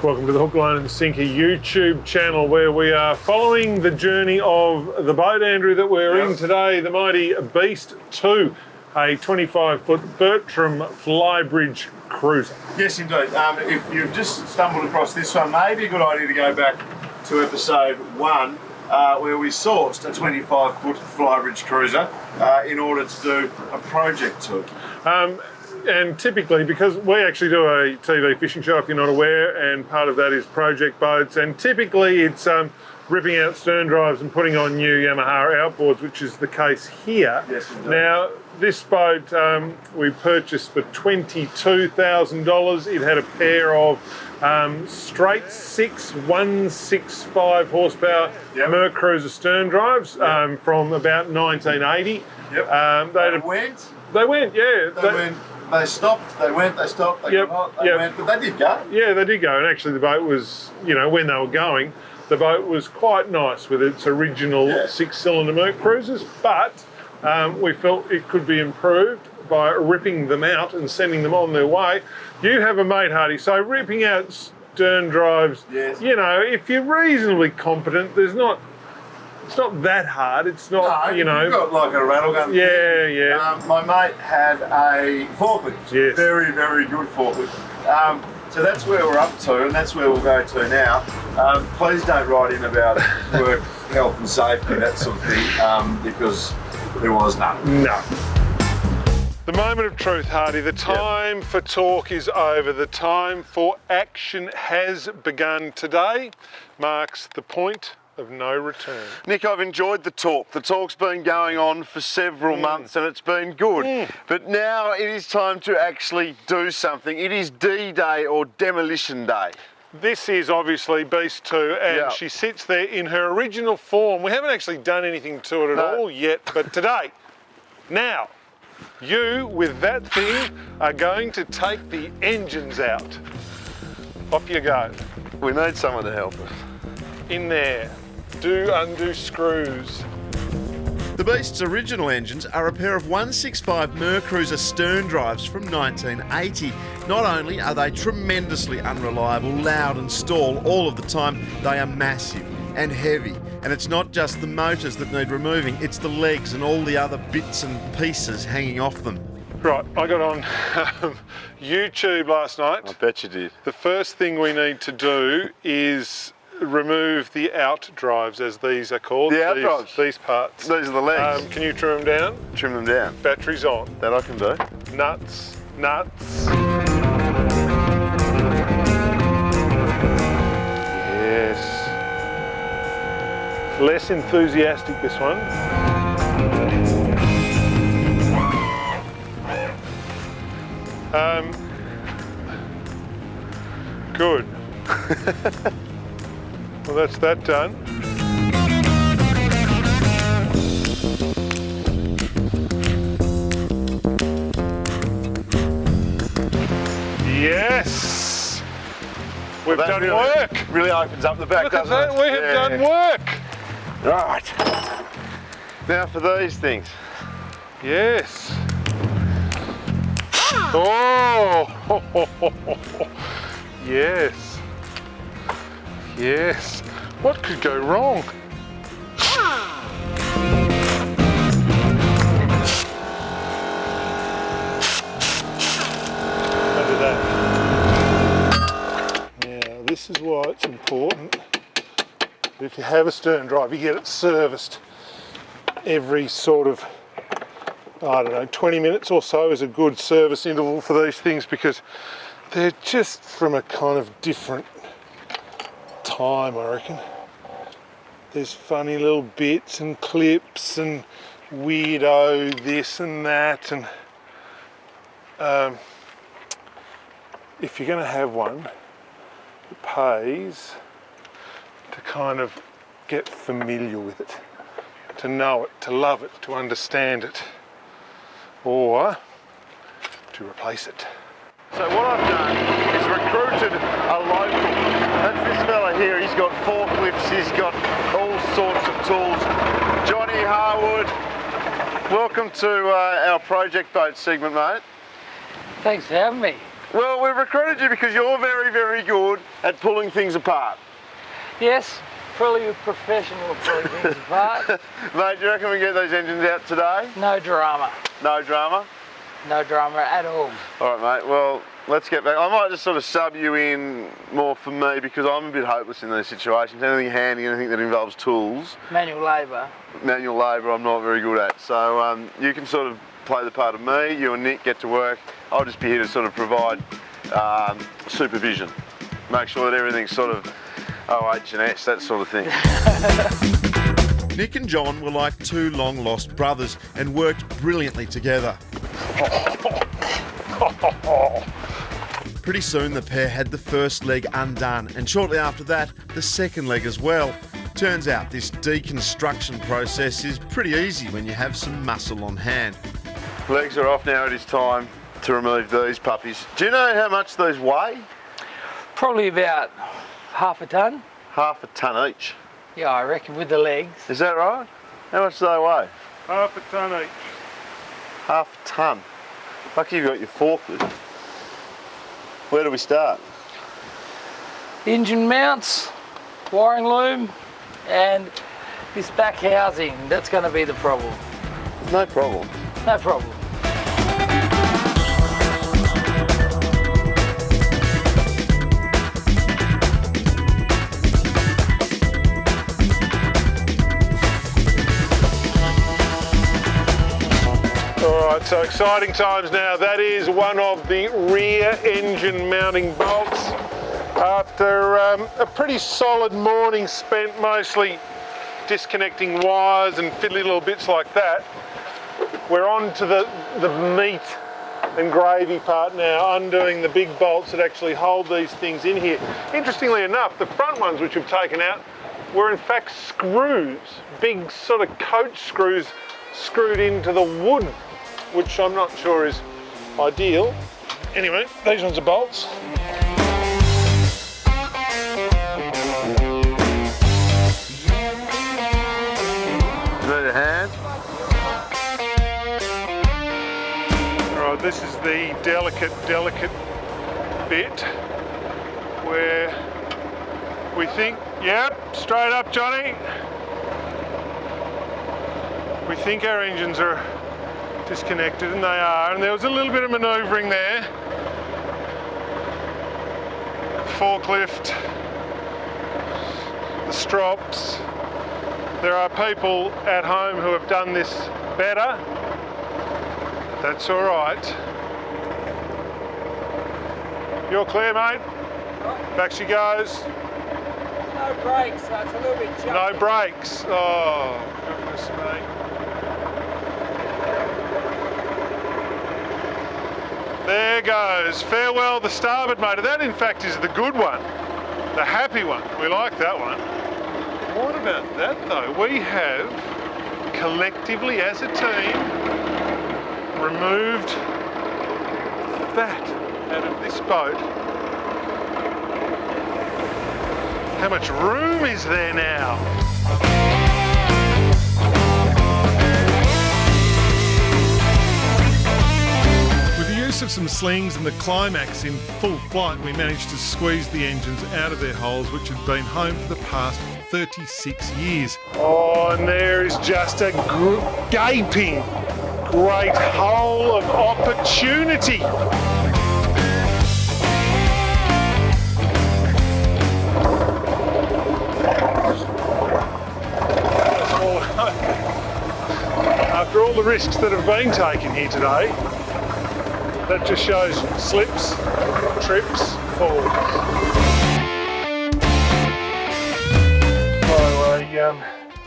Welcome to the Hook, Line and Sinker YouTube channel, where we are following the journey of the boat, Andrew, that we're in today, the mighty Beast 2, a 25-foot Bertram Flybridge cruiser. Yes, indeed. If you've just stumbled across this one, maybe a good idea to go back to episode 1, where we sourced a 25-foot Flybridge cruiser in order to do a project tour. And typically, because we actually do a TV fishing show, if you're not aware, and part of that is project boats, and typically it's ripping out stern drives and putting on new Yamaha outboards, which is the case here. Yes, indeed. Now, this boat we purchased for $22,000. It had a pair of straight 6 165 horsepower Merc Cruiser stern drives from about 1980. Yep. They went, yeah. They stopped, they went, they stopped, they got hot, they went, but they did go. Yeah, they did go, and actually the boat was, you know, when they were going, the boat was quite nice with its original 6-cylinder Merc Cruisers, but we felt it could be improved by ripping them out and sending them on their way. You have a mate, Hardy, so ripping out stern drives, you know, if you're reasonably competent, it's not that hard. It's not, you know. You've got like a rattle gun. Yeah, yeah. My mate had a forklift. Yes. Very, very good forklift. So that's where we're up to, and that's where we'll go to now. Please don't write in about work, health and safety, that sort of thing, because there was none. No. The moment of truth, Hardy. The time for talk is over. The time for action has begun. Today marks the point of no return. Nick, I've enjoyed the talk. The talk's been going on for several months and it's been good. But now it is time to actually do something. It is D-Day or Demolition Day. This is obviously Beast 2, and she sits there in her original form. We haven't actually done anything to it at all yet, but today, now, you with that thing are going to take the engines out. Off you go. We need someone to help us. In there. Do undo screws. The Beast's original engines are a pair of 165 Merc Cruiser stern drives from 1980. Not only are they tremendously unreliable, loud and stall all of the time, they are massive and heavy. And it's not just the motors that need removing, it's the legs and all the other bits and pieces hanging off them. Right, I got on YouTube last night. I bet you did. The first thing we need to do is remove the out drives, as these are called. The out drives? These parts. These are the legs. Can you trim them down? Trim them down. Batteries on. That I can do. Nuts. Yes. Less enthusiastic, this one. Good. Well, that's that done. Yes! We've done work! Really opens up the back, Look at doesn't that, we have done work! Right. Now for these things. Yes. Oh! Yes. Yes. What could go wrong? Look at that. Now, this is why it's important that if you have a stern drive, you get it serviced every sort of, I don't know, 20 minutes or so is a good service interval for these things, because they're just from a kind of different time, I reckon. There's funny little bits and clips and weirdo this and that, and if you're going to have one, it pays to kind of get familiar with it, to know it, to love it, to understand it, or to replace it. So what I've done is recruited a local. That's this fella here. He's got forklifts, he's got all sorts of tools. Johnny Harwood, welcome to our project boat segment, mate. Thanks for having me. Well, we've recruited you because you're very, very good at pulling things apart. Yes, fully professional at pulling things apart. Mate, do you reckon we can get those engines out today? No drama. No drama? No drama at all. All right, mate, well, let's get back. I might just sort of sub you in more for me because I'm a bit hopeless in these situations. Anything handy, anything that involves tools. Manual labour. Manual labour I'm not very good at. So you can sort of play the part of me, you and Nick get to work. I'll just be here to sort of provide supervision. Make sure that everything's sort of OH&S, that sort of thing. Nick and John were like two long-lost brothers and worked brilliantly together. Pretty soon the pair had the first leg undone, and shortly after that, the second leg as well. Turns out this deconstruction process is pretty easy when you have some muscle on hand. Legs are off now, it is time to remove these puppies. Do you know how much these weigh? Probably about half a tonne. Half a tonne each. Yeah, I reckon, with the legs. Is that right? How much do they weigh? Half a tonne each. Half a tonne. Lucky you've got your forklift. Where do we start? Engine mounts, wiring loom, and this back housing. That's going to be the problem. No problem. No problem. Alright, so exciting times now. That is one of the rear engine mounting bolts. After a pretty solid morning spent mostly disconnecting wires and fiddly little bits like that, we're on to the meat and gravy part now, undoing the big bolts that actually hold these things in here. Interestingly enough, the front ones which we've taken out were in fact screws, big sort of coach screws screwed into the wood, which I'm not sure is ideal. Anyway, these ones are bolts. Need a hand? Alright, this is the delicate bit where we think, yep, straight up Johnny. We think our engines are disconnected, and they are, and there was a little bit of manoeuvring there. Forklift, the strops. There are people at home who have done this better. That's all right. You're clear, mate? Back she goes. No brakes, so it's a little bit jumpy. No brakes. Oh, goodness me. There goes. Farewell the starboard motor. That in fact is the good one. The happy one. We like that one. What about that though? We have collectively as a team removed that out of this boat. How much room is there now? With the use of some slings and the climax in full flight, we managed to squeeze the engines out of their holes, which had been home for the past 36 years. Oh, and there is just a gaping great hole of opportunity. After all the risks that have been taken here today, that just shows slips, trips, falls. So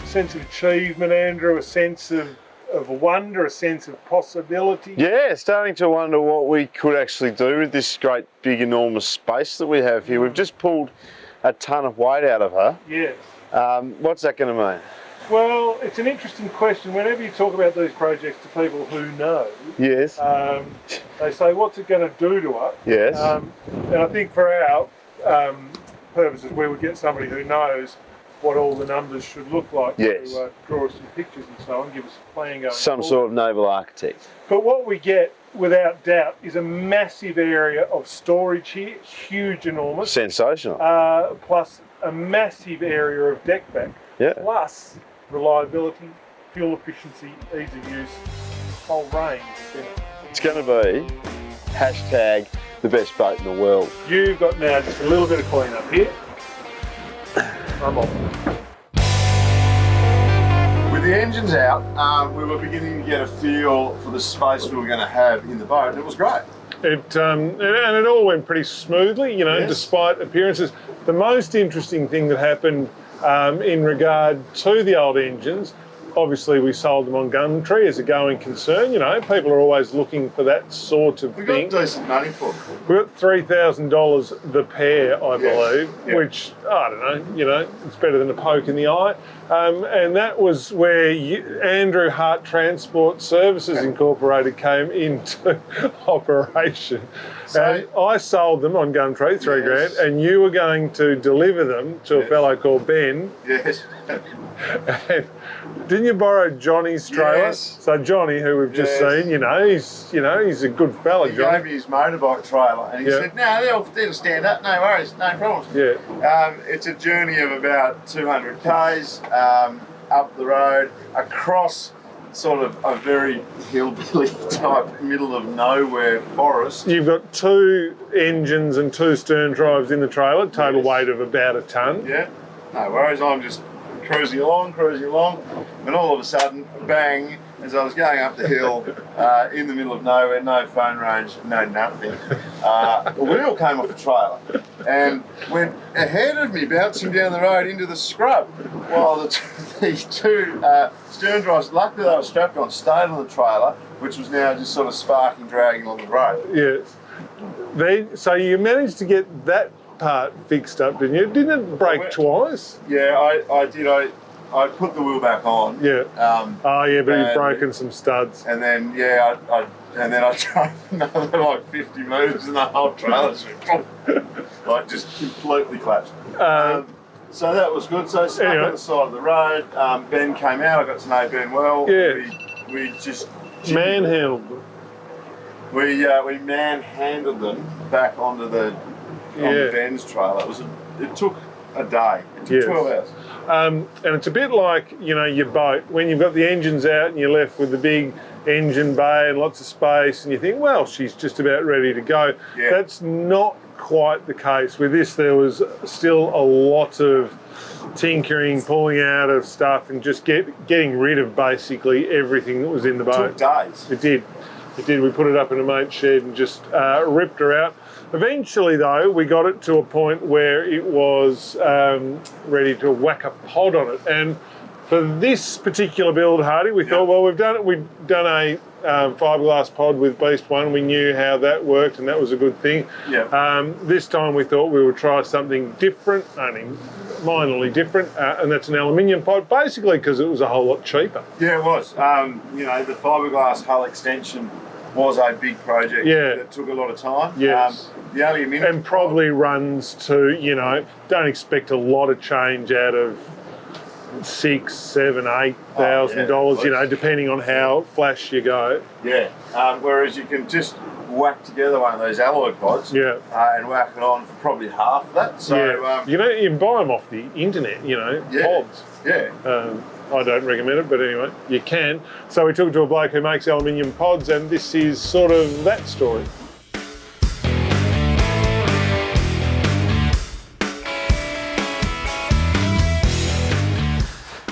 a sense of achievement, Andrew, a sense of wonder, a sense of possibility. Yeah, starting to wonder what we could actually do with this great big enormous space that we have here. We've just pulled a ton of weight out of her. Yes. What's that going to mean? Well, it's an interesting question. Whenever you talk about these projects to people who know, yes, they say, what's it going to do to us? Yes. And I think for our purposes, we would get somebody who knows what all the numbers should look like, yes, to draw us some pictures and so on, give us a plan going some forward. sort of naval architect. But what we get without doubt, is a massive area of storage here, huge, enormous, Sensational. plus a massive area of deck back, Yeah. plus reliability, fuel efficiency, ease of use, whole range of benefits. It's going to be hashtag the best boat in the world. You've got now just a little bit of clean up here. I'm off. With the engines out, we were beginning to get a feel for the space we were going to have in the boat, and it was great. And it all went pretty smoothly, you know, Yes. despite appearances. The most interesting thing that happened in regard to the old engines, obviously we sold them on Gumtree as a going concern, you know, people are always looking for that sort of We thing. got decent money for them. We got $3,000 the pair, I believe, Yeah. which, I don't know, you know, it's better than a poke in the eye. And that was where Andrew Hart Transport Services Incorporated came into operation. So- And I sold them on Gumtree, $3 grand, Yes. and you were going to deliver them to a fellow called Ben. Yes. And didn't you borrow Johnny's trailer? Yes. So Johnny, who we've just Yes. seen, he's a good fella, He Johnny. gave me his motorbike trailer, and he Yeah. said, "No, they'll stand up. No worries, no problems." Yeah. It's a journey of about 200 k's up the road, across sort of a very hillbilly type middle of nowhere forest. You've got 2 engines and 2 stern drives in the trailer, total Yes. weight of about a tonne. Yeah, no worries. I'm just cruising along, and all of a sudden, bang! As I was going up the hill, in the middle of nowhere, no phone range, no nothing, a wheel came off the trailer and went ahead of me, bouncing down the road into the scrub, while these 2 stern drives, luckily they were strapped on, stayed on the trailer, which was now just sort of sparking, dragging along the road. Yes. So you managed to get that part fixed up, didn't you? Didn't it break twice? Yeah, I did. I put the wheel back on. Yeah. Oh yeah, but you've and- broken some studs. And then, yeah, I drove another like 50 moves and the whole trailer just like just completely collapsed. So that was good. So stuck Anyway. on the side of the road. Ben came out. I got to know Ben well. Yeah. We just Manhandled them. we manhandled them back onto Ben's trailer. It took a day. It took Yes. 12 hours. And it's a bit like, you know, your boat. When you've got the engines out and you're left with the big engine bay and lots of space and you think, well, she's just about ready to go. Yeah. That's not quite the case. With this, there was still a lot of tinkering, pulling out of stuff and just getting rid of basically everything that was in the It boat. took days. It did. We put it up in a mate's shed and just ripped her out. Eventually, though, we got it to a point where it was ready to whack a pod on it. And for this particular build, Hardy, we thought, well, we've done a fiberglass pod with Beast 1. We knew how that worked, and that was a good thing. Yeah. This time we thought we would try something different, only minorly different, and that's an aluminium pod, basically because it was a whole lot cheaper. Yeah, it was. You know, the fiberglass hull extension was a big project that took a lot of time. Yes. The aluminium And probably runs to, you know, don't expect a lot of change out of $6,000, $7,000, $8,000, you know, depending on how flash you go. Yeah. Whereas you can just whack together one of those alloy pods and whack it on for probably half of that. So you know, you can buy them off the internet, you know, pods. Yeah. I don't recommend it, but anyway, you can. So we took it to a bloke who makes aluminium pods, and this is sort of that story.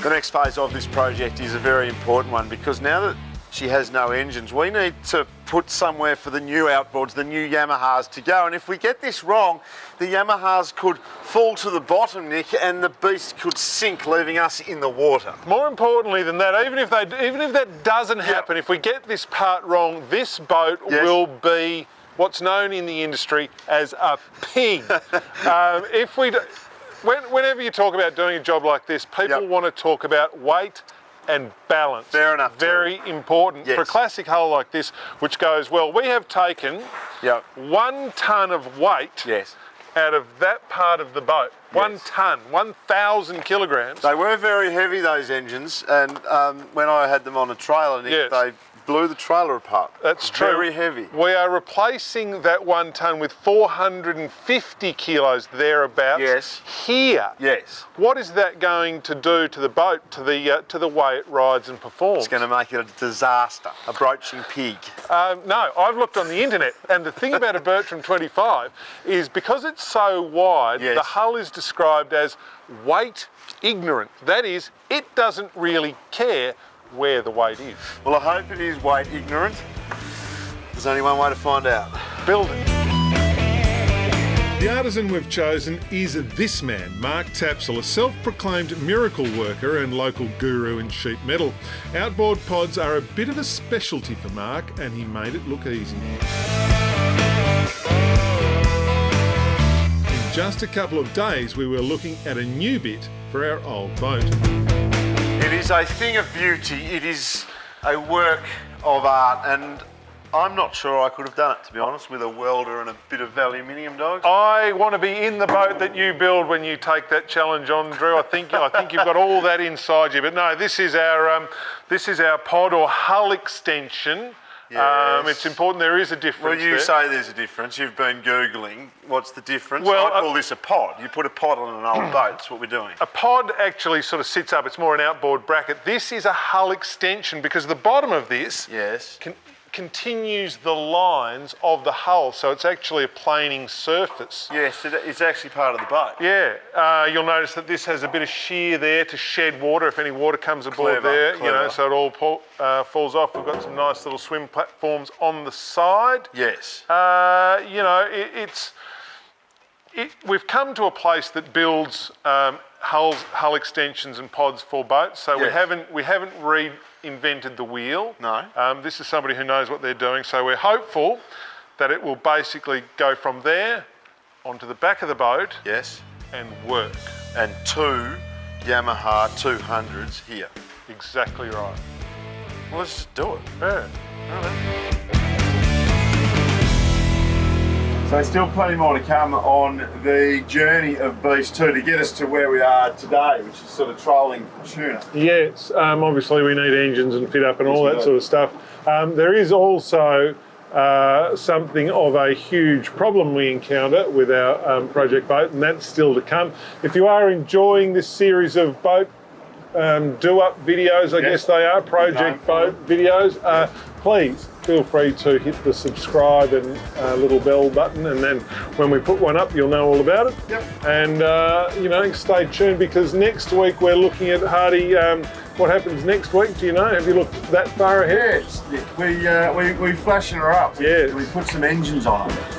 The next phase of this project is a very important one because now that she has no engines, we need to put somewhere for the new outboards, the new Yamahas to go. And if we get this wrong, the Yamahas could fall to the bottom, Nick, and the beast could sink, leaving us in the water. More importantly than that, even if that doesn't happen, if we get this part wrong, this boat will be what's known in the industry as a pig. Whenever you talk about doing a job like this, people want to talk about weight and balance. Fair enough. Very important. For a classic hull like this, which goes, well, we have taken 1 tonne of weight out of that part of the boat. 1 tonne, 1,000 kilograms. They were very heavy, those engines, and when I had them on a trailer, Nick, they blew the trailer apart. That's true. Very heavy. We are replacing that 1 tonne with 450 kilos thereabouts. Yes. Here. Yes. What is that going to do to the boat, to the way it rides and performs? It's going to make it a disaster, a broaching pig. No, I've looked on the internet, and the thing about a Bertram 25 is because it's so wide, Yes. the hull is described as weight ignorant. That is, it doesn't really care where the weight is. Well, I hope it is weight ignorant. There's only one way to find out. Build it. The artisan we've chosen is this man, Mark Tapsell, a self-proclaimed miracle worker and local guru in sheet metal. Outboard pods are a bit of a specialty for Mark, and he made it look easy. In just a couple of days, we were looking at a new bit for our old boat. It is a thing of beauty. It is a work of art, and I'm not sure I could have done it, to be honest, with a welder and a bit of aluminium, dogs. I want to be in the boat that you build when you take that challenge on, Drew. I think you've got all that inside you. But no, this is our pod or hull extension. Yes. It's important. There is a difference. Well, you there. say there's a difference. You've been Googling. What's the difference? Well, I call this a pod. You put a pod on an old boat. That's what we're doing. A pod actually sort of sits up. It's more an outboard bracket. This is a hull extension because the bottom of this Yes. continues the lines of the hull, so it's actually a planing surface. Yes, it's actually part of the boat. Yeah, you'll notice that this has a bit of shear there to shed water if any water comes aboard there, you know, so it all falls off. We've got some nice little swim platforms on the side. Yes. You know, we've come to a place that builds hull extensions and pods for boats, so Yes. we haven't reinvented the wheel. No. This is somebody who knows what they're doing, so we're hopeful that it will basically go from there onto the back of the boat Yes. and work. And 2 Yamaha 200s here. Exactly right. Well, let's just do it. Yeah. So still plenty more to come on the journey of Beast 2 to get us to where we are today, which is sort of trolling for tuna. Yes, obviously we need engines and fit up and all Yes, we that do. sort of stuff. There is also something of a huge problem we encounter with our project boat, and that's still to come. If you are enjoying this series of boat do-up videos, I guess they are, project boat videos, please feel free to hit the subscribe and little bell button, and then when we put one up, you'll know all about it. Yep. And you know, stay tuned because next week we're looking at Hardy. What happens next week? Do you know? Have you looked that far ahead? Yes, we flashing her up. Yes. We put some engines on her.